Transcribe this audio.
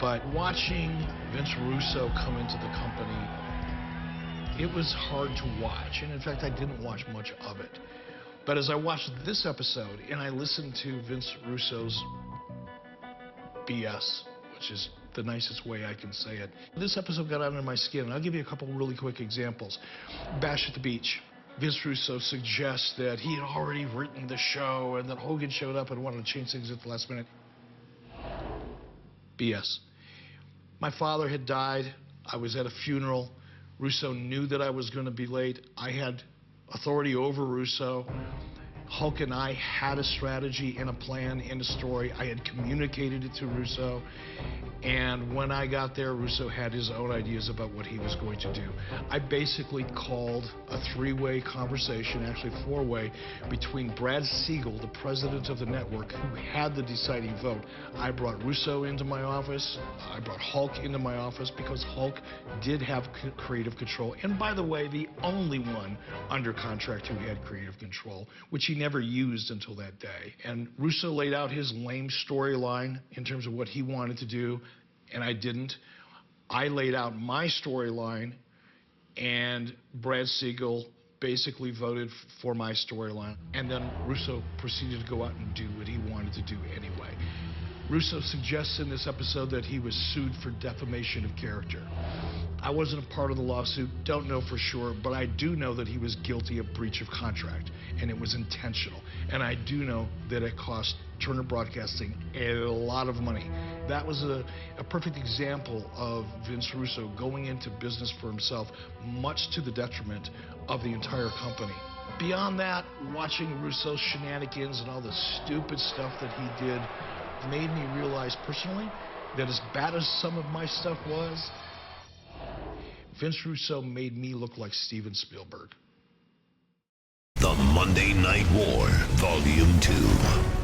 But watching Vince Russo come into the company, it was hard to watch. And in fact, I didn't watch much of it. But as I watched this episode and I listened to Vince Russo's BS, which is the nicest way I can say it, this episode got under my skin. And I'll give you a couple really quick examples. Bash at the Beach. Vince Russo suggests that he had already written the show and that Hogan showed up and wanted to change things at the last minute. BS. My father had died. I was at a funeral. Russo knew that I was going to be late. I had authority over Russo. Hulk and I had a strategy and a plan and a story. I had communicated it to Russo. And when I got there, Russo had his own ideas about what he was going to do. I basically called a three-way conversation, actually four-way, between Brad Siegel, the president of the network, who had the deciding vote. I brought Russo into my office. I brought Hulk into my office because Hulk did have creative control. And by the way, the only one under contract who had creative control, which he never used until that day. And Russo laid out his lame storyline in terms of what he wanted to do, and I didn't. I laid out my storyline, and Brad Siegel basically voted for my storyline. And then Russo proceeded to go out and do what he wanted to do anyway. Russo suggests in this episode that he was sued for defamation of character. I wasn't a part of the lawsuit, don't know for sure, but I do know that he was guilty of breach of contract, and it was intentional. And I do know that it cost Turner Broadcasting a lot of money. That was a perfect example of Vince Russo going into business for himself, much to the detriment of the entire company. Beyond that, watching Russo's shenanigans and all the stupid stuff that he did made me realize personally that as bad as some of my stuff was, Vince Russo made me look like Steven Spielberg. The Monday Night War, Volume 2.